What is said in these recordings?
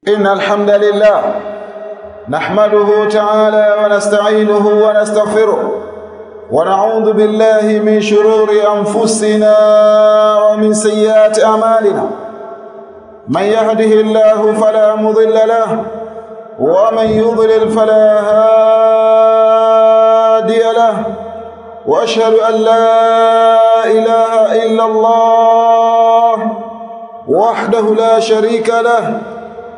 إن الحمد لله نحمده تعالى ونستعينه ونستغفره ونعوذ بالله من شرور أنفسنا ومن سيئات أعمالنا. من يهده الله فلا مضل له ومن يضلل فلا هادي له، وأشهد أن لا إله إلا الله وحده لا شريك له،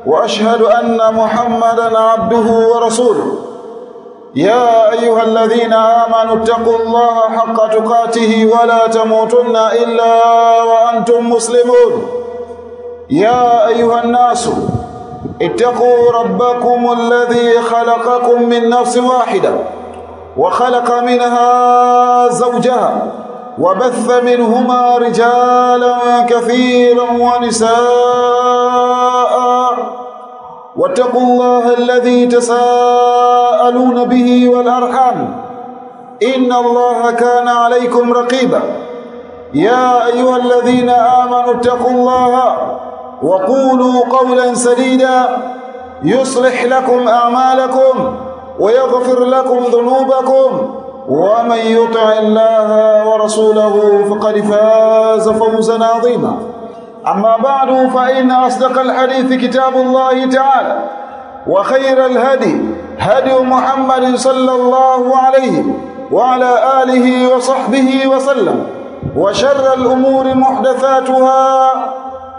وأشهد أن محمدًا عبده ورسوله. يا أيها الذين آمنوا اتقوا الله حق تقاته ولا تموتن إلا وأنتم مسلمون. يا أيها الناس اتقوا ربكم الذي خلقكم من نفس واحدة وخلق منها زوجها وبث منهما رجالا كثيرا ونساء، واتقوا الله الذي تساءلون به والأرحام إن الله كان عليكم رقيبا. يا أيها الذين آمنوا اتقوا الله وقولوا قولا سديدا يصلح لكم أعمالكم ويغفر لكم ذنوبكم، ومن يطع الله ورسوله فقد فاز فوزا عظيما. أما بعد، فإن أصدق الحديث كتاب الله تعالى، وخير الهدي هدي محمد صلى الله عليه وعلى آله وصحبه وسلم، وشر الأمور محدثاتها،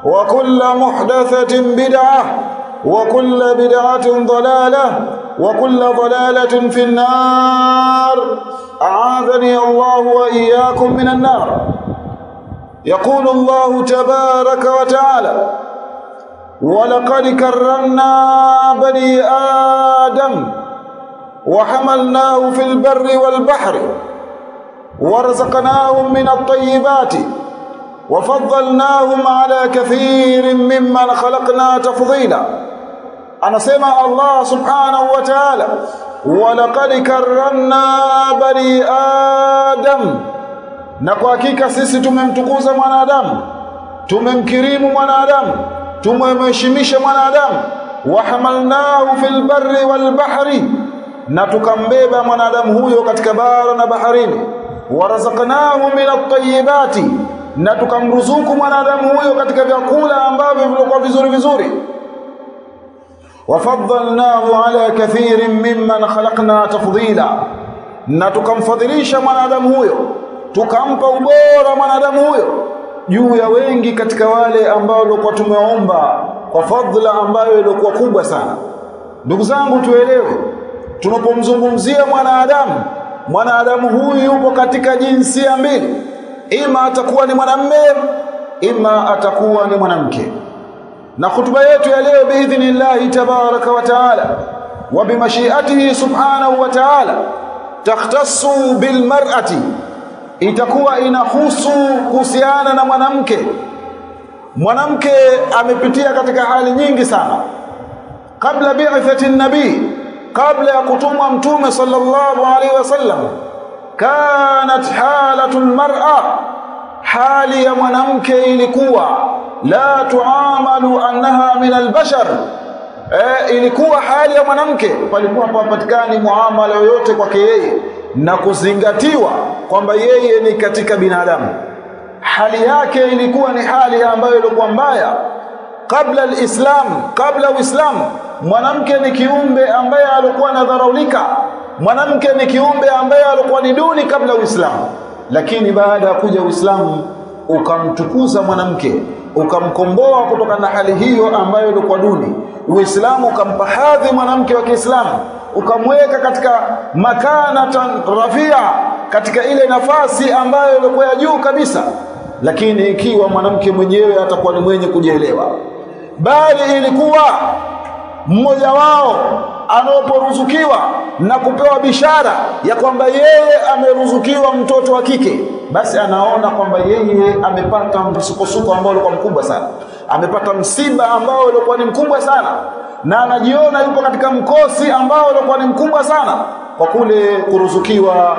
وكل محدثة بدعة، وكل بدعة ضلالة، وكل ضلالة في النار. أعاذني الله وإياكم من النار. يقول الله تبارك وتعالى: ولقد كرمنا بني آدم وحملناه في البر والبحر ورزقناهم من الطيبات وفضلناهم على كثير ممن خلقنا تفضيلا. anasema Allah subhanahu wa ta'ala, walaqad karramna bani adam, na kwa hakika sisi tumemtukuza mwanadamu, tumemkirimu mwanadamu, tumemheshimisha mwanadamu. Wa hamalnahu fil barri wal bahri, na tukambeba mwanadamu huyo katika bara na baharini. Warazaqnahu min at-tayyibati, na tukamruzuku mwanadamu huyo katika vyakula ambavyo vilikuwa vizuri vizuri. Wafaddalnahu ala kathirin mimman khalaqna tafdila, na tukamfadhilisha mwanadamu huyo, tukampa ubora mwanadamu huyo juu ya wengi katika wale ambao walikuwa tumeomba kwa fadhila ambayo ilikuwa kubwa sana. Ndugu zangu, tuelewe, tunapomzungumzia mwanadamu huyu yupo katika jinsia mbili, ima atakuwa ni mwanamume, ima atakuwa ni mwanamke. Na hutuba yetu ya leo biidhnillahi tabaraka wa taala wa bimashiatihi subhanahu wa taala takhtassu bilmar'ati, itakuwa inahusu kuhusiana na mwanamke. Mwanamke amepitia katika hali nyingi sana kabla bi'thati nabii, kabla ya kutumwa mtume sallallahu alaihi wasallam. Kanat halatul mar'a, hali ya mwanamke ilikuwa la tuamalu annaha min albashar. Ilikuwa hali ya mwanamke, palikuwa hapapatikani muamala yoyote kwake yeye na kuzingatiwa kwamba yeye ni katika binadamu. Hali yake ilikuwa ni hali ambayo ilikuwa mbaya kabla alislam, kabla uislamu. Mwanamke ni kiumbe ambaye alikuwa anadharaulika, mwanamke ni kiumbe ambaye alikuwa ni duni kabla uislamu. Lakini baada ya kuja uislamu ukamtukuza mwanamke, ukamkomboa kutoka na hali hiyo ambayo ilikuwa duni. Uislamu ukampa hadhi mwanamke wa Kiislamu, ukamweka katika makanatan rafia, katika ile nafasi ambayo ilikuwa ya juu kabisa. Lakini ikiwa mwanamke mwenyewe atakuwa ni mwenye kujielewa, bali ilikuwa mmoja wao anaporuzukiwa na kupewa bishara ya kwamba yeye ameruzukiwa mtoto wa kike, basi anaona kwamba yeye amepata msukosuko ambao ulikuwa mkubwa sana, amepata msiba ambao ulikuwa ni mkubwa sana, na anajiona yupo katika mkosi ambao ulikuwa ni mkubwa sana kwa kule kuruzukiwa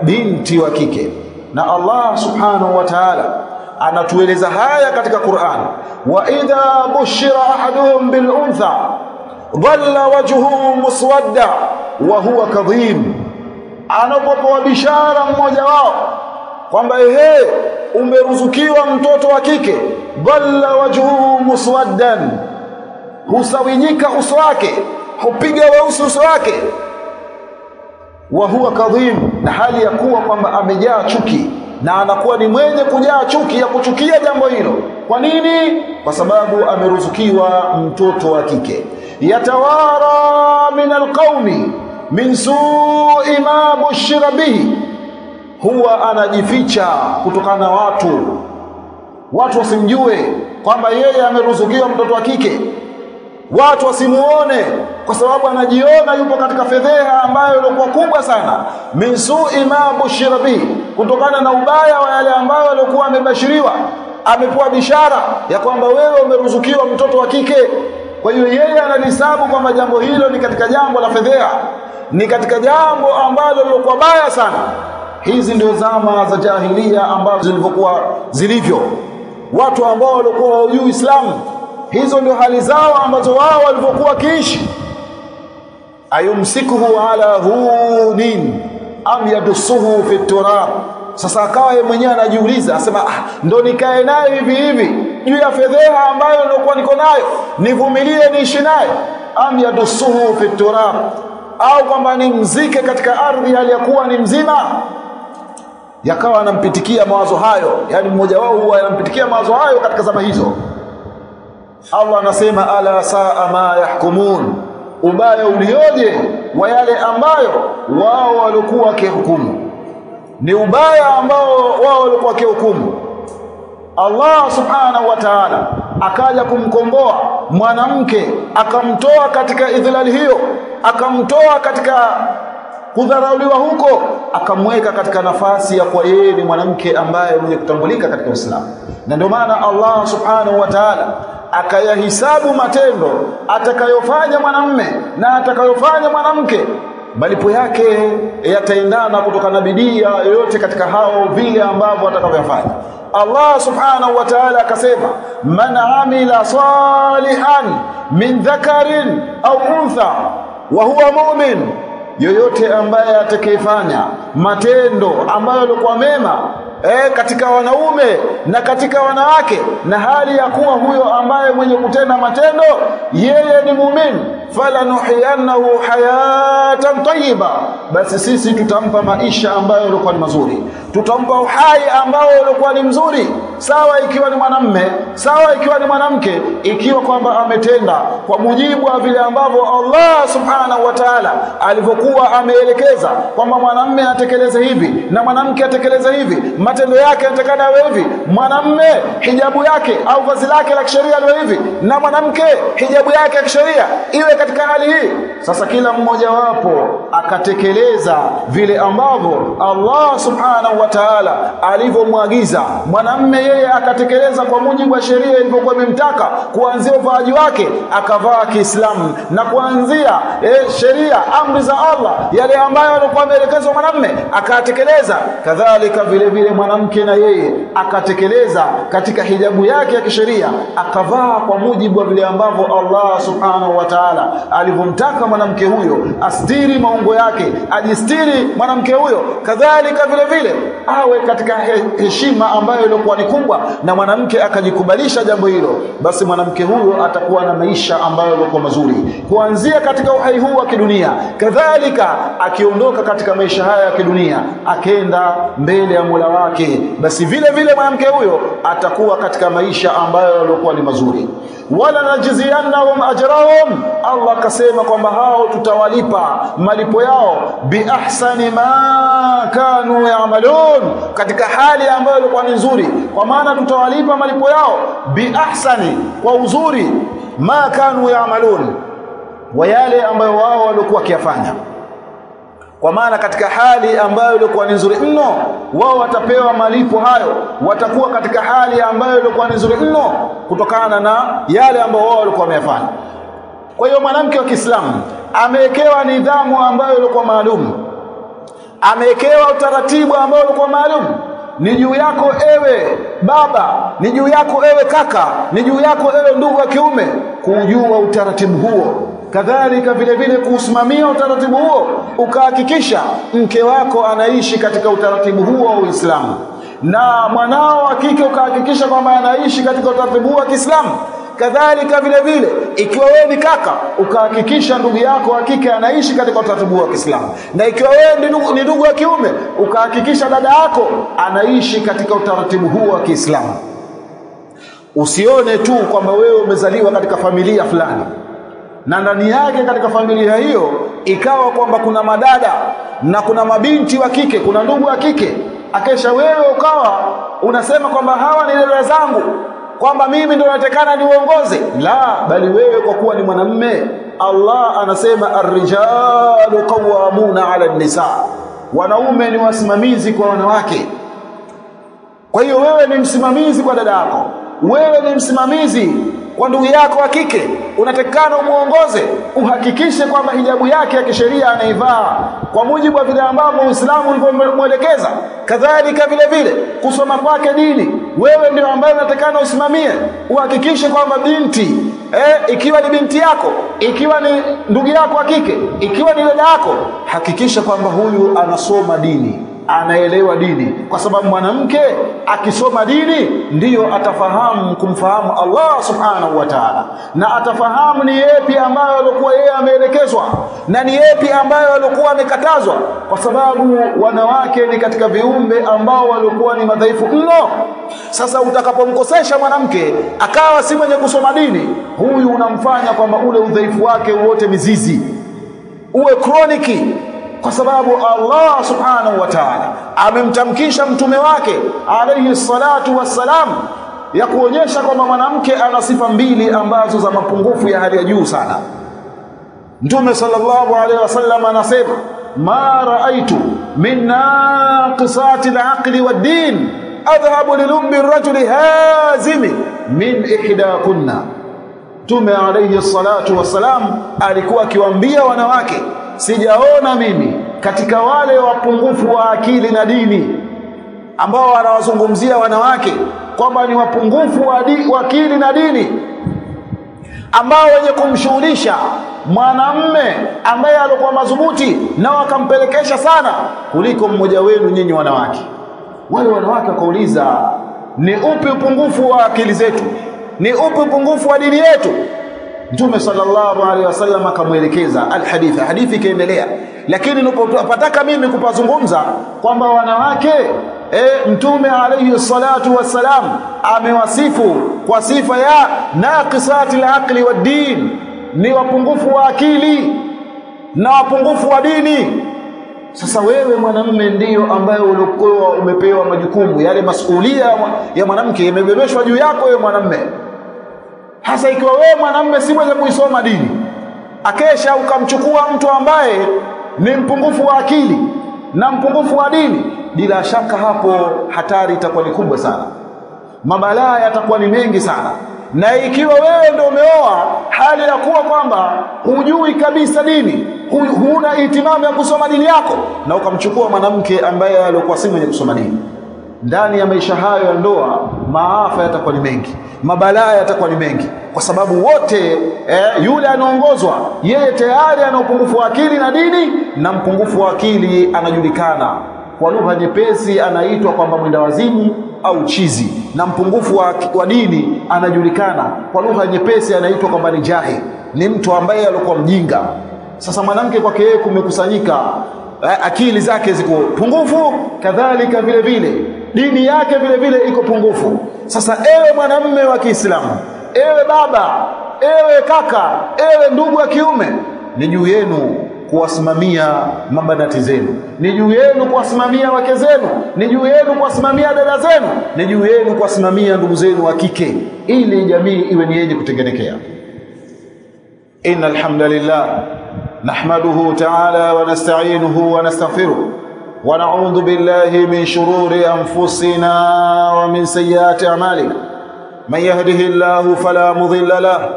binti wa kike. Na Allah subhanahu wa ta'ala anatueleza haya katika Qur'an. Wa idha bushira ahaduhum bil untha dhalla wajhuhu muswadda wa huwa kadhim, anapopewa bishara mmoja wao kwamba umeruzukiwa mtoto wa kike, dhalla wajhuhu muswaddan, husawinyika uso wake, hupiga weusi uso wake, wa huwa kadhim, na hali ya kuwa kwamba amejaa chuki, na anakuwa ni mwenye kujaa chuki ya kuchukia jambo hilo. Kwa nini? Kwa sababu ameruzukiwa mtoto wa kike. Yatawara min alqaumi min su'i ma bushira bihi, huwa anajificha kutokana na watu wasimjue kwamba yeye ameruzukiwa mtoto wa kike, watu wasimuone, kwa sababu anajiona yupo katika fedheha ambayo ilikuwa kubwa sana. Min su'i ma bushira bihi, kutokana na ubaya wa yale ambayo alikuwa amebashiriwa, amepewa bishara ya kwamba wewe umeruzukiwa mtoto wa kike. Kwa hiyo yeye analisabu kwamba jambo hilo ni katika jambo la fedheha, ni katika jambo ambalo lilikuwa baya sana. Hizi ndio zama za jahiliya ambazo zilivyo, watu ambao walikuwa hawajui Uislamu. Hizo ndio hali zao ambazo wao walivyokuwa kiishi. Ayumsikuhu ala hunin am yadussuhu fi turab. Sasa akawa yeye mwenyewe anajiuliza, asema ndo nikae naye hivi hivi juu ya fedheha ambayo nilikuwa niko nayo, nivumilie niishi naye, am yadussuhu fi turab, au kwamba nimzike katika ardhi hali ya kuwa ni mzima. Yakawa anampitikia mawazo hayo, yani mmoja wao huwa anampitikia mawazo hayo katika zama hizo. Allah anasema ala saa ma yahkumun, ubaya ulioje wa yale ambayo wao walikuwa wakihukumu, ni ubaya ambao wao walikuwa wakihukumu. Allah subhanahu wa ta'ala akaja kumkomboa mwanamke, akamtoa katika idhlali hiyo, akamtoa katika kudharauliwa huko, akamweka katika nafasi ya kwa yeye ni mwanamke ambaye mwenye kutambulika katika Uislamu. Na ndio maana Allah subhanahu wa ta'ala akayahisabu matendo atakayofanya mwanamume na atakayofanya mwanamke, malipo yake yataendana kutokana na bidii yoyote katika hao vile ambavyo atakavyofanya. Allah subhanahu wa ta'ala akasema, man amila salihan min dhakarin au untha wa huwa mu'min, yoyote ambaye atakayefanya matendo ambayo yalikuwa mema katika wanaume na katika wanawake, na hali ya kuwa huyo ambaye mwenye kutenda matendo yeye ni muumini, falanuhiyannahu hayatan tayyiba, basi sisi tutampa maisha ambayo yalikuwa ni mazuri, tutampa uhai ambao ulikuwa ni mzuri, sawa ikiwa ni mwanamume, sawa ikiwa ni mwanamke, ikiwa kwamba ametenda kwa mujibu wa vile ambavyo Allah subhanahu wa ta'ala alivyokuwa ameelekeza kwamba mwanamume atekeleze hivi na mwanamke atekeleze hivi, matendo yake yatakana yawe hivi, mwanamume hijabu yake au vazi lake la kisheria liwe hivi, na mwanamke hijabu yake ya kisheria iwe katika hali hii. Sasa kila mmoja wapo akatekeleza vile ambavyo Allah subhanahu wa ta'ala alivyomwagiza. Mwanamume yeye akatekeleza kwa mujibu wa sheria ilivyokuwa imemtaka, kuanzia uvaaji wake akavaa Kiislamu, na kuanzia sheria amri za Allah yale ambayo alikuwa ameelekezwa mwanamume akatekeleza. Kadhalika vile vile mwanamke na yeye akatekeleza katika hijabu yake ya kisheria, akavaa kwa mujibu wa vile ambavyo Allah subhanahu wa ta'ala alivyomtaka mwanamke huyo astiri maungo yake, ajistiri mwanamke huyo. Kadhalika vile vile awe katika heshima ambayo ilikuwa ni kubwa, na mwanamke akajikubalisha jambo hilo, basi mwanamke huyo atakuwa na maisha ambayo yalikuwa mazuri kuanzia katika uhai huu wa kidunia. Kadhalika akiondoka katika maisha haya ya kidunia akenda mbele ya Mola wake, basi vile vile mwanamke huyo atakuwa katika maisha ambayo yalikuwa ni mazuri. Wala najziyannahum ajrahum, Allah akasema kwamba hao tutawalipa malipo yao bi ahsani ma kanu ya'malun, katika hali ambayo ilikuwa ni nzuri. Kwa maana tutawalipa malipo yao bi ahsani, kwa uzuri, ma kanu ya'malun, wa yale ambayo wao walikuwa wakiyafanya. Kwa maana katika hali ambayo ilikuwa ni nzuri mno, wao watapewa malipo hayo, watakuwa katika hali ambayo ilikuwa ni nzuri mno kutokana na yale ambayo wao walikuwa wameyafanya. Kwa hiyo mwanamke wa Kiislamu amewekewa nidhamu ambayo ilikuwa maalum, amewekewa utaratibu ambao ulikuwa maalum. ni juu yako ewe baba, ni juu yako ewe kaka, ni juu yako ewe ndugu wa kiume kujua utaratibu huo. Kadhalika vile vile kusimamia utaratibu huo, ukahakikisha mke wako anaishi katika utaratibu huo wa Uislamu, na mwanao wa kike ukahakikisha kwamba anaishi katika utaratibu huo wa Kiislamu. Kadhalika vile vile ikiwa wewe ni kaka, ukahakikisha ndugu yako wa kike anaishi katika utaratibu wa Kiislamu, na ikiwa wewe ni ndugu wa kiume, ukahakikisha dada yako anaishi katika utaratibu huo wa Kiislamu. Usione tu kwamba wewe umezaliwa katika familia fulani na ndani yake katika familia hiyo ikawa kwamba kuna madada na kuna mabinti wa kike, kuna ndugu wa kike, akesha wewe ukawa unasema kwamba hawa ni dada zangu, kwamba mimi ndio natakana niuongoze. La, bali wewe kwa kuwa ni mwanamume, Allah anasema ar-rijalu qawwamuna 'ala an-nisa, wanaume ni wasimamizi kwa wanawake. Kwa hiyo wewe ni msimamizi kwa dada yako, wewe ni msimamizi kwa ndugu yako wa kike, unatakana umuongoze, uhakikishe kwamba hijabu yake ya kisheria anaivaa kwa mujibu wa vile ambavyo Uislamu ulivyomuelekeza. Kadhalika vile vile kusoma kwake dini, wewe ndio ambaye unatakana usimamie, uhakikishe kwamba binti ikiwa ni binti yako, ikiwa ni ndugu yako wa kike, ikiwa ni dada yako, hakikisha kwamba huyu anasoma dini, anaelewa dini, kwa sababu mwanamke akisoma dini ndiyo atafahamu kumfahamu Allah subhanahu wa ta'ala, na atafahamu ni yapi ambayo alikuwa yeye ameelekezwa na ni yapi ambayo alikuwa amekatazwa, kwa sababu wanawake ni katika viumbe ambao walikuwa ni madhaifu mno. Sasa utakapomkosesha mwanamke akawa si mwenye kusoma dini, huyu unamfanya kwamba ule udhaifu wake wote mizizi uwe kroniki, kwa sababu Allah subhanahu wa ta'ala amemtamkisha mtume wake alayhi salatu wassalam ya kuonyesha kwamba mwanamke ana sifa mbili ambazo za mapungufu ya hali ya juu sana. Mtume sallallahu alayhi wasallam anasema, ma raaitu min naqisati al-aqli wad-din adhhabu li lubbi ar-rajuli hazimi min ihdakunna. Mtume alayhi salatu wassalam alikuwa akiwaambia wanawake, sijaona mimi katika wale wapungufu wa akili na dini ambao wanawazungumzia wanawake kwamba ni wapungufu wa akili na dini, ambao wenye kumshughulisha mwanamume ambaye alikuwa madhubuti na wakampelekesha sana kuliko mmoja wenu nyinyi wanawake. Wale wanawake wakauliza, ni upi upungufu wa akili zetu? Ni upi upungufu wa dini yetu? Mtume sallallahu alaihi wasallam akamuelekeza hadithi ikaendelea, lakini nilipotaka mimi kupazungumza kwamba wanawake Mtume alayhi salatu wassalam amewasifu kwa sifa ya naqisati al-aqli wad-din, ni wapungufu wa akili na wapungufu wa dini. Sasa wewe mwanamume ndiyo ambaye ulikuwa umepewa majukumu yale, masuhulia ya mwanamke yamebebeshwa juu yako wewe mwanamume. Hasa ikiwa wewe mwanamume si mwenye kuisoma dini, akesha ukamchukua mtu ambaye ni mpungufu wa akili na mpungufu wa dini, bila shaka hapo hatari itakuwa ni kubwa sana, mabalaa yatakuwa ni mengi sana. Na ikiwa wewe ndio umeoa hali ya kuwa kwamba hujui kabisa dini, huna ihtimamu ya kusoma dini yako, na ukamchukua mwanamke ambaye alikuwa si mwenye kusoma dini, ndani ya maisha hayo ya ndoa maafa yatakuwa ni mengi, mabalaa yatakuwa ni mengi, kwa sababu wote yule anaongozwa yeye tayari ana upungufu wa akili na dini, na mpungufu wa akili anajulikana kwa lugha nyepesi anaitwa kwamba mwenda wazimu au chizi, na mpungufu wa dini anajulikana kwa lugha nyepesi anaitwa kwamba ni jahil, ni mtu ambaye alikuwa mjinga. Sasa mwanamke kwake yeye kumekusanyika akili zake ziko pungufu, kadhalika vile vile dini yake vile vile iko pungufu. Sasa ewe mwanamume wa Kiislamu, ewe baba, ewe kaka, ewe ndugu wa kiume, ni juu yenu kuwasimamia mabanati zenu, ni juu yenu kuwasimamia wake zenu, ni juu yenu kuwasimamia dada zenu, ni juu yenu kuwasimamia ndugu zenu wa kike, ili jamii iwe ni yenye kutengenekea. Innal hamdalillah nahmaduhu ta'ala wa nasta'inuhu wa nastaghfiruh wa na'udhu billahi min shururi anfusina wa min sayyiati a'malina. Man yahdihillahu fala mudilla lahu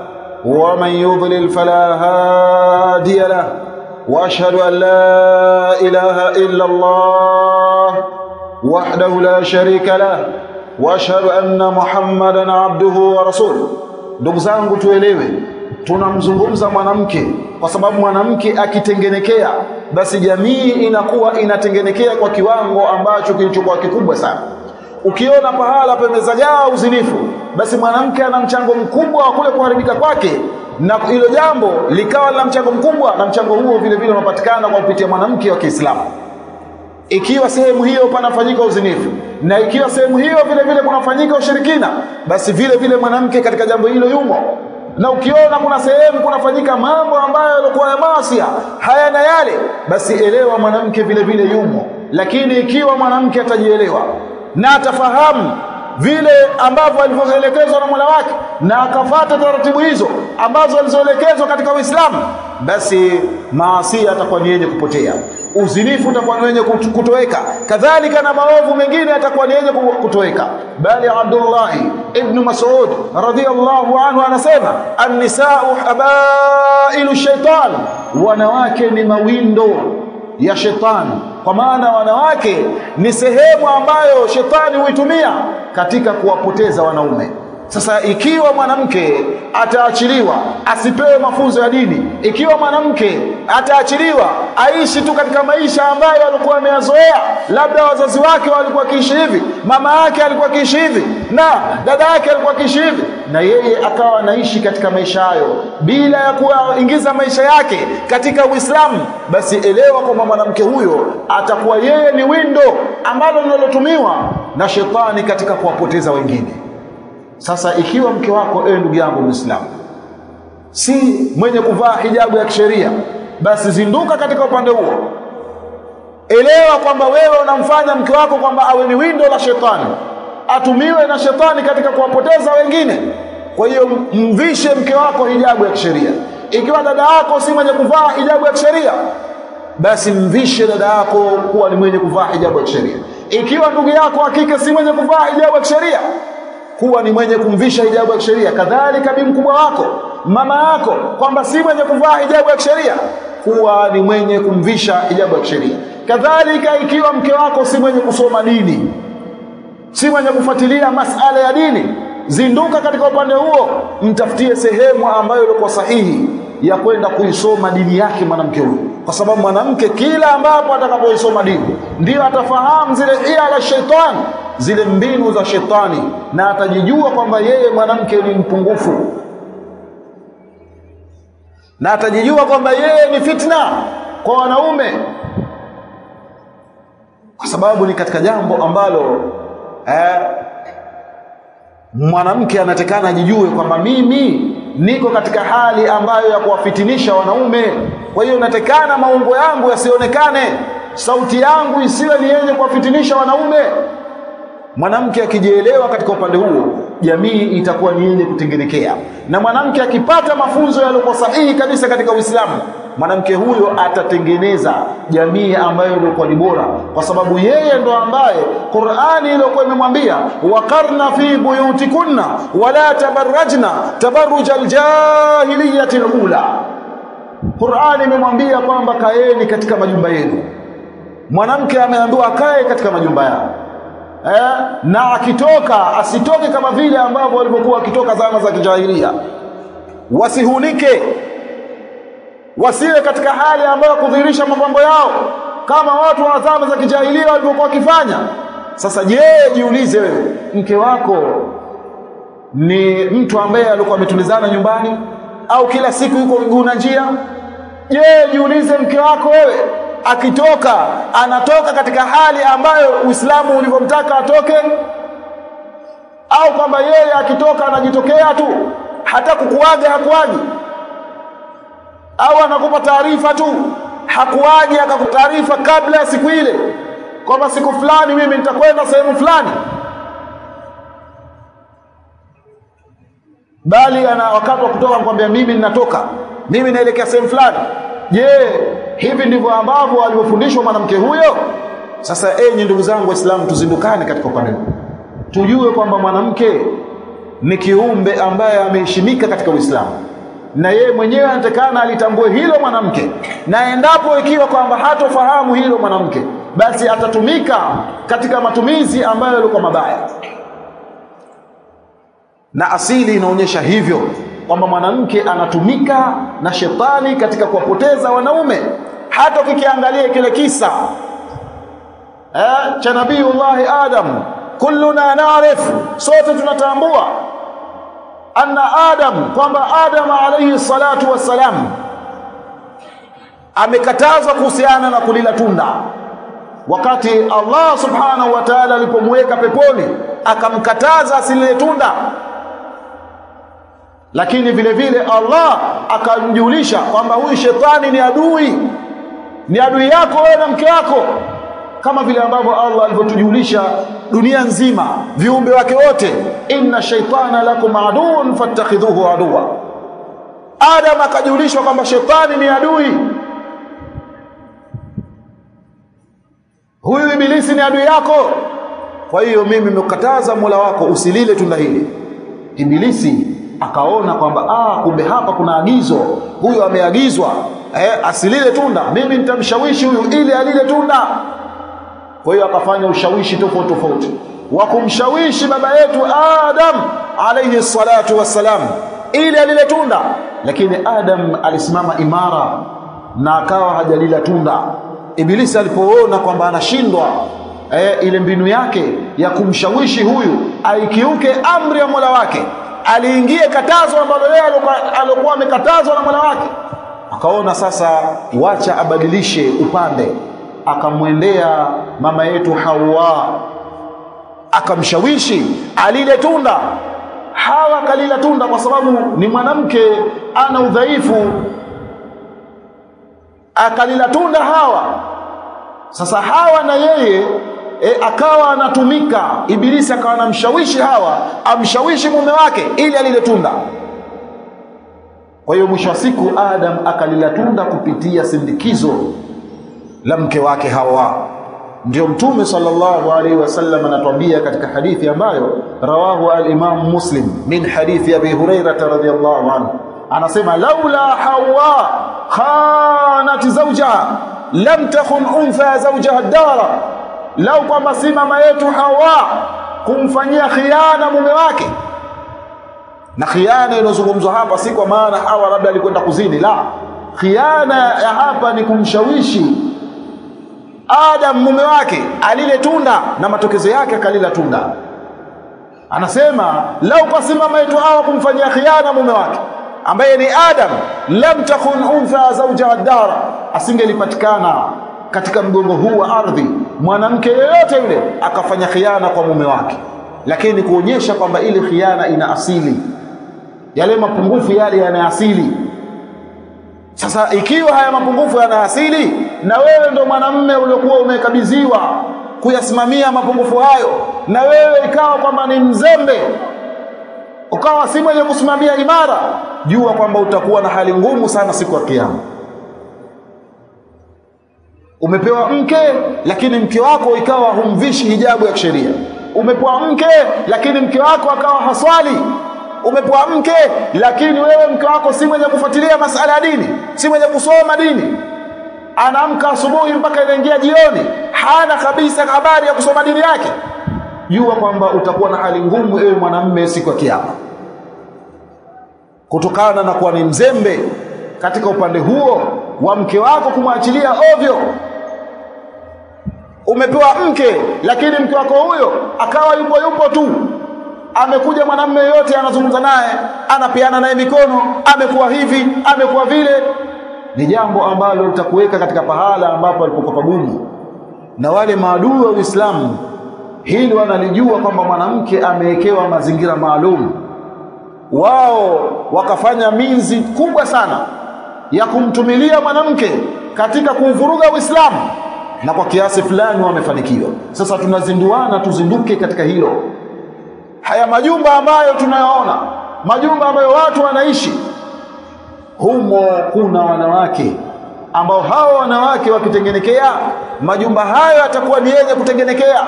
wa man yudlil fala hadiya lahu. وأشهد أن لا إله إلا الله وحده لا شريك له واشهد أن محمدا عبده ورسوله. Ndugu zangu, tuelewe, tunamzungumza mwanamke kwa sababu mwanamke akitengenekea basi jamii inakuwa inatengenekea kwa kiwango ambacho kilichokuwa kikubwa sana. Ukiona pahala pamezajaa uzinifu, basi mwanamke ana mchango mkubwa wa kule kuharibika kwake, na hilo jambo likawa na mchango mkubwa, na mchango huo vile vile unapatikana kwa kupitia mwanamke wa Kiislamu. Ikiwa sehemu hiyo panafanyika uzinifu, na ikiwa sehemu hiyo vile vile kunafanyika ushirikina, basi vile vile mwanamke katika jambo hilo yumo. Na ukiona kuna sehemu kunafanyika mambo ambayo yalikuwa ya maasi hayana yale, basi elewa mwanamke vile vile yumo. Lakini ikiwa mwanamke atajielewa na atafahamu vile ambavyo alivyoelekezwa na Mola wake na akafuata taratibu hizo ambazo alizoelekezwa katika Uislamu, basi maasi atakuwa ni yenye kupotea, uzinifu utakuwa ni wenye kutoweka, kadhalika na maovu mengine atakuwa ni yenye kutoweka. Bali Abdullah ibn Mas'ud radhiyallahu anhu anasema, an-nisa'u habailu shaitan, wanawake ni mawindo ya shetani. Kwa maana wanawake ni sehemu ambayo shetani huitumia katika kuwapoteza wanaume. Sasa ikiwa mwanamke ataachiliwa asipewe mafunzo ya dini, ikiwa mwanamke ataachiliwa aishi tu katika maisha ambayo alikuwa ameyazoea, labda wazazi wake walikuwa kiishi hivi, mama yake alikuwa kiishi hivi, na dada yake alikuwa kiishi hivi, na yeye akawa anaishi katika maisha hayo bila ya kuingiza maisha yake katika Uislamu, basi elewa kwamba mwanamke huyo atakuwa yeye ni windo ambalo linalotumiwa na shetani katika kuwapoteza wengine. Sasa ikiwa mke wako, ndugu yangu Muislamu, si mwenye kuvaa hijabu ya kisheria, basi zinduka katika upande huo. Elewa kwamba wewe unamfanya mke wako kwamba awe ni windo la shetani, atumiwe na shetani katika kuwapoteza wengine. Kwa hiyo mvishe mke wako hijabu ya kisheria. Ikiwa dada yako si mwenye kuvaa hijabu ya kisheria, basi mvishe dada yako kuwa ni mwenye kuvaa hijabu ya kisheria. Ikiwa ndugu yako hakika si mwenye kuvaa hijabu ya kisheria, kuwa ni mwenye kumvisha hijabu ya kisheria. Kadhalika bi mkubwa wako, mama yako, kwamba si mwenye kuvaa hijabu ya kisheria, kuwa ni mwenye kumvisha hijabu ya kisheria. Kadhalika ikiwa mke wako si mwenye kusoma dini, si mwenye kufuatilia masala ya dini, zinduka katika upande huo, mtafutie sehemu ambayo ilikuwa sahihi ya kwenda kuisoma dini yake mwanamke huyo. Kwa sababu mwanamke kila ambapo atakapoisoma dini ndio atafahamu zile hila shetani, zile mbinu za shetani, na atajijua kwamba yeye mwanamke ni mpungufu, na atajijua kwamba yeye ni fitna kwa wanaume, kwa sababu ni katika jambo ambalo mwanamke anatakana ajijue kwamba mimi niko katika hali ambayo ya kuwafitinisha wanaume. Kwa hiyo natakana maungo yangu yasionekane, sauti yangu isiwe ni yenye kuwafitinisha wanaume. Mwanamke akijielewa katika upande huo, jamii itakuwa ni yenye kutengenekea. Na mwanamke akipata mafunzo yaliyo sahihi kabisa katika Uislamu, mwanamke huyo atatengeneza jamii ambayo ilikuwa ni bora, kwa sababu yeye ndo ambaye Qur'ani ilikuwa imemwambia waqarna fi buyutikunna wala tabarrajna tabarrujal jahiliyatil ula. Qur'ani imemwambia kwamba kaeni katika majumba yenu. Mwanamke ameambiwa akae katika majumba yao, na akitoka asitoke kama vile ambavyo walivyokuwa akitoka zama za kijahilia. Wasihunike, wasiwe katika hali ambayo kudhihirisha mapambo yao kama watu wa zama za kijahilia walivyokuwa wakifanya. Sasa je, jiulize wewe, mke wako ni mtu ambaye alikuwa ametulizana nyumbani au kila siku yuko miguu na njia? Je, jiulize mke wako wewe akitoka anatoka katika hali ambayo Uislamu ulivyomtaka atoke, au kwamba yeye akitoka anajitokea tu, hata kukuaga hakuaji, au anakupa taarifa tu, hakuaji akakutaarifa kabla ya siku ile kwamba siku fulani mimi nitakwenda sehemu fulani, bali ana wakati wa kutoka kwambia mimi ninatoka, mimi naelekea sehemu fulani. Je, hivi ndivyo ambavyo alivyofundishwa mwanamke huyo? Sasa enyi ndugu zangu Waislamu, tuzindukane katika upande huu, tujue kwamba mwanamke ni kiumbe ambaye ameheshimika katika Uislamu, na yeye mwenyewe anatakana alitambue hilo mwanamke. Na endapo ikiwa kwamba hatofahamu hilo mwanamke, basi atatumika katika matumizi ambayo yalikuwa mabaya. Na asili inaonyesha hivyo kwamba mwanamke anatumika na shetani katika kuwapoteza wanaume. Hata ukikiangalia kile kisa cha Nabiiullah Adam, kulluna naarif, sote tunatambua anna Adam, kwamba Adam alayhi salatu wassalam amekatazwa kuhusiana na kulila tunda. Wakati Allah subhanahu wa ta'ala alipomweka peponi akamkataza asilile tunda, lakini vile vile Allah akamjulisha kwamba huyu shetani ni adui yako wewe na mke wako, kama vile ambavyo Allah alivyotujulisha dunia nzima, viumbe wake wote, inna shaytana lakum aduun fattakhidhuhu aduwa. Adam akajulishwa kwamba shetani ni adui, huyu ibilisi ni adui yako, kwa hiyo mimi nimekataza Mola wako usilile tunda hili. Ibilisi akaona kwamba kumbe hapa kuna agizo, huyu ameagizwa asilile tunda, mimi nitamshawishi huyu ili alile tunda. Kwa hiyo akafanya ushawishi tofauti wa kumshawishi baba yetu Adam alayhi salatu wassalam ili alile tunda, lakini Adam alisimama imara na akawa hajalila tunda. Ibilisi alipoona kwamba anashindwa ile mbinu yake ya kumshawishi huyu aikiuke amri ya Mola wake, aliingia katazo ambalo yeye alikuwa amekatazwa na Mola wake, akaona sasa wacha abadilishe upande, akamwendea mama yetu Hawa akamshawishi alile tunda. Hawa kalila tunda kwa sababu ni mwanamke ana udhaifu, akalila tunda Hawa. Sasa Hawa na yeye akawa anatumika, Ibilisi akawa anamshawishi Hawa amshawishi mume wake ili alile tunda. Kwa hiyo mwisho wa siku Adam akalila tunda kupitia sindikizo la mke wake Hawa. Ndio Mtume sallallahu alaihi wasallam anatuambia katika hadithi ambayo rawahu al-Imam Muslim min hadithi Abi Hurairah radhiyallahu anhu, anasema laula Hawa khanat zawjaha lam takhun untha zawjaha dara, lau kwamba si mama yetu Hawa kumfanyia khiana mume wake. Na khiana inazungumzwa hapa si kwa maana Hawa labda alikwenda kuzini, la, khiana ya hapa ni kumshawishi Adam mume wake alile tunda, na matokezo yake akalila tunda. Anasema lau kwa si mama yetu Hawa kumfanyia khiana mume wake ambaye ni Adam, lam takun untha zawja ad-dar, asingelipatikana katika mgongo huu wa ardhi mwanamke yeyote yule akafanya khiana kwa mume wake. Lakini kuonyesha kwamba ile khiana ina asili, yale mapungufu yale yana asili. Sasa ikiwa haya mapungufu yana asili, na wewe ndo mwanamume uliokuwa umekabidhiwa kuyasimamia mapungufu hayo, na wewe ikawa kwamba ni mzembe, ukawa si mwenye kusimamia imara, jua kwamba utakuwa na hali ngumu sana siku ya Kiyama. Umepewa mke lakini mke wako ikawa humvishi hijabu ya kisheria. Umepewa mke lakini mke wako akawa haswali. Umepewa mke lakini wewe mke wako si mwenye kufuatilia masala ya dini, si mwenye kusoma dini. Anaamka asubuhi mpaka inaingia jioni, hana kabisa habari ya kusoma dini yake. Jua kwamba utakuwa na hali ngumu ewe mwanamume siku ya Kiyama, kutokana na kuwa ni mzembe katika upande huo wa mke wako kumwachilia ovyo. Umepewa mke lakini mke wako huyo akawa yupo tu, amekuja mwanamume yote anazungumza naye, anapeana naye mikono, amekuwa hivi, amekuwa vile. Ni jambo ambalo litakuweka katika pahala ambapo alipokuwa pagumu. Na wale maadui wa Uislamu hili wanalijua kwamba mwanamke amewekewa mazingira maalum. Wao wakafanya minzi kubwa sana ya kumtumilia mwanamke katika kuvuruga Uislamu, na kwa kiasi fulani wamefanikiwa. Sasa tunazinduana, tuzinduke katika hilo. Haya majumba ambayo tunayaona, majumba ambayo watu wanaishi humo, kuna wanawake ambao hao wanawake wakitengenekea, majumba hayo yatakuwa ni yenye kutengenekea.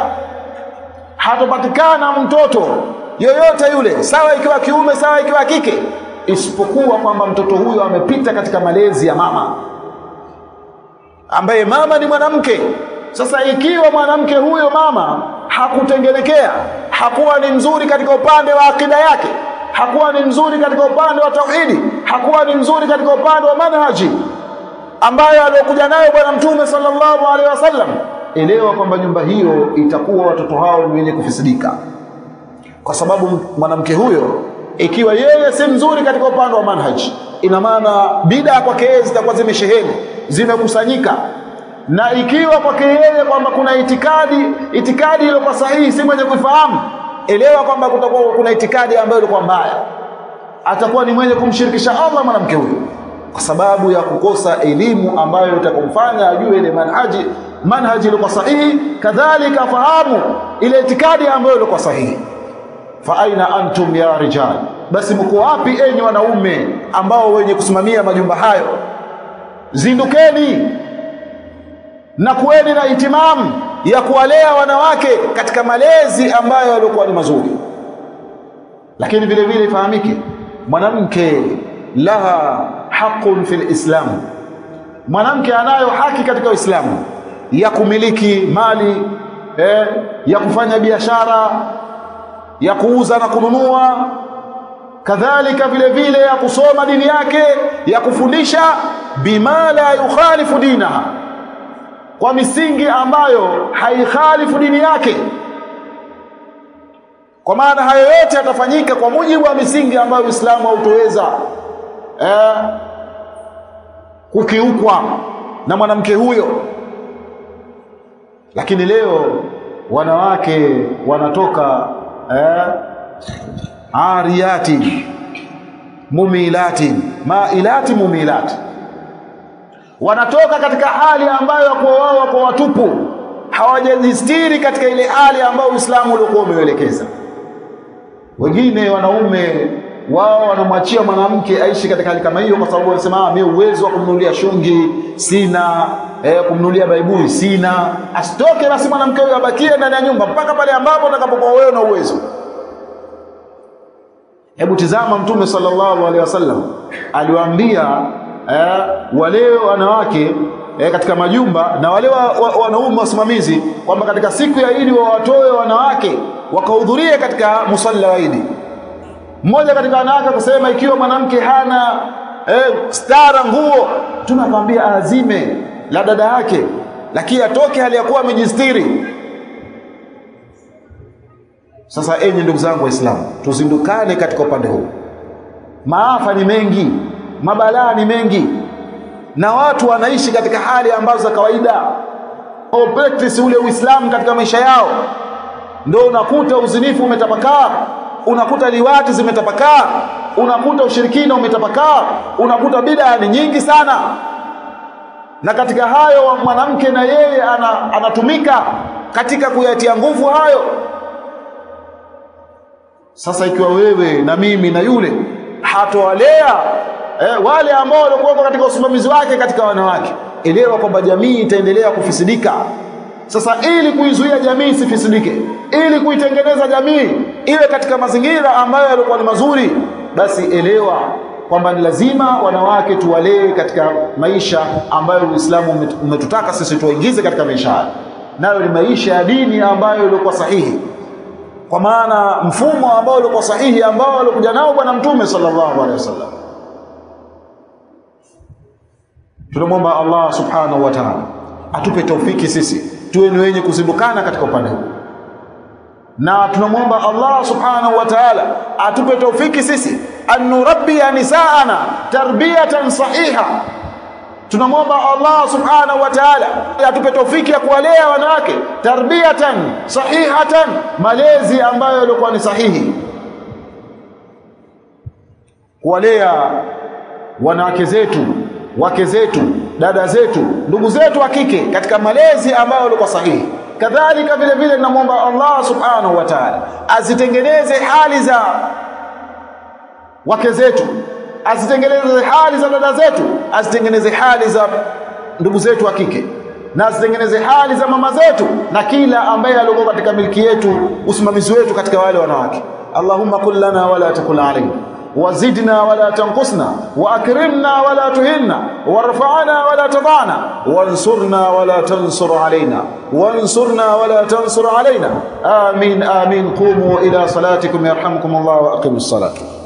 Hatopatikana mtoto yoyote yule, sawa ikiwa kiume sawa ikiwa kike, isipokuwa kwamba mtoto huyo amepita katika malezi ya mama, ambaye mama ni mwanamke, Sasa ikiwa mwanamke huyo mama hakutengenekea, hakuwa ni mzuri katika upande wa akida yake, hakuwa ni mzuri katika upande wa tauhidi, hakuwa ni mzuri katika upande wa manhaji ambayo aliyokuja nayo bwana Mtume sallallahu alaihi wasallam, elewa kwamba nyumba hiyo itakuwa watoto hao ni wenye kufisidika. Kwa sababu mwanamke huyo ikiwa yeye si mzuri katika upande wa manhaji, ina maana bid'a kwake yeye zitakuwa zimesheheni, zimekusanyika. Na ikiwa kwake yeye kwamba kuna itikadi ile kwa sahihi si mwenye kuifahamu, elewa kwamba kutakuwa kuna itikadi ambayo ilikuwa mbaya, atakuwa ni mwenye kumshirikisha Allah mwanamke huyo, kwa sababu ya kukosa elimu ambayo itakumfanya ajue ile manhaji ile kwa sahihi, kadhalika fahamu ile itikadi ambayo ile kwa sahihi. Fa aina antum ya rijal, basi mko wapi enyi wanaume ambao wenye kusimamia majumba hayo? Zindukeni na kuweni na itimamu ya kuwalea wanawake katika malezi ambayo yalikuwa ni mazuri. Lakini vile vile ifahamike, mwanamke laha haqqun fil Islam, mwanamke anayo haki katika Uislamu ya kumiliki mali, ya kufanya biashara, ya kuuza na kununua, kadhalika vile vile ya kusoma dini yake, ya kufundisha bima la yukhalifu dinaha, kwa misingi ambayo haikhalifu dini yake. Kwa maana hayo yote yatafanyika kwa mujibu wa misingi ambayo Uislamu hautoweza kukiukwa na mwanamke huyo. Lakini leo wanawake wanatoka ariyati mumilati mailati mumilati, wanatoka katika hali ambayo kwa wao wako watupu, hawajajistiri katika ile hali ambayo Uislamu ulikuwa umeelekeza. Wengine wanaume wao wanamwachia mwanamke aishi katika hali kama hiyo, kwa sababu wanasema mimi uwezo wa kumnunulia shungi sina, kumnunulia baibui sina. Asitoke basi mwanamke huyo abakie ndani ya nyumba mpaka pale ambapo utakapokuwa wewe na uwezo. Hebu tizama Mtume sallallahu alaihi wasallam aliwaambia wale wanawake katika majumba na wale wanaume wasimamizi kwamba katika siku ya Idi wawatoe wanawake wakahudhuria katika musalla wa Idi. Mmoja katika wanawake akasema ikiwa mwanamke hana stara nguo, tunamwambia azime la dada yake, lakini atoke hali ya kuwa amejistiri. Sasa enyi ndugu zangu Waislamu, tuzindukane katika upande huu. Maafa ni mengi, mabalaa ni mengi, na watu wanaishi katika hali ambazo za kawaida, practice ule Uislamu katika maisha yao. Ndio unakuta uzinifu umetapakaa, unakuta liwati zimetapakaa, unakuta ushirikina umetapakaa, unakuta bid'a ni nyingi sana. Na katika hayo mwanamke na yeye anatumika katika kuyatia nguvu hayo. Sasa ikiwa wewe na mimi na yule hatowalea wale ambao walikuwa katika usimamizi wake katika wanawake, elewa kwamba jamii itaendelea kufisidika. Sasa ili kuizuia jamii isifisidike, ili kuitengeneza jamii iwe katika mazingira ambayo yalikuwa ni mazuri, basi elewa kwamba ni lazima wanawake tuwalee katika maisha ambayo Uislamu umetutaka sisi tuingize katika maisha haya, nayo ni maisha ya dini ambayo ilikuwa sahihi. Kwa maana mfumo ambao ulikuwa sahihi ambao alikuja nao bwana Mtume sallallahu alaihi wasallam. Tunamwomba Allah subhanahu wa ta'ala atupe taufiki sisi tuwe ni wenye kuzindukana katika upande huu, na tunamwomba Allah subhanahu wa ta'ala atupe taufiki sisi an-nurabbiya nisaana tarbiyatan sahiha. Tunamwomba Allah subhanahu wa ta'ala atupe taufiki ya kuwalea wanawake tarbiyatan sahihatan, malezi ambayo yalikuwa ni sahihi, kuwalea wanawake zetu, wake zetu, dada zetu, ndugu zetu wa kike katika malezi ambayo yalikuwa sahihi. Kadhalika vile vile tunamwomba Allah subhanahu wa ta'ala azitengeneze hali za wake zetu, azitengeneze hali za dada zetu, azitengeneze hali za ndugu zetu wa kike, na azitengeneze hali za mama zetu na kila ambaye alikuwa katika miliki yetu, usimamizi wetu katika wale wanawake. Allahumma kul lana wala takul alayna وزدنا ولا تنقصنا وأكرمنا ولا تهنا وارفعنا ولا تضعنا وانصرنا ولا تنصر علينا وانصرنا ولا تنصر علينا. آمين آمين. قوموا إلى صلاتكم يرحمكم الله وأقيموا الصلاة.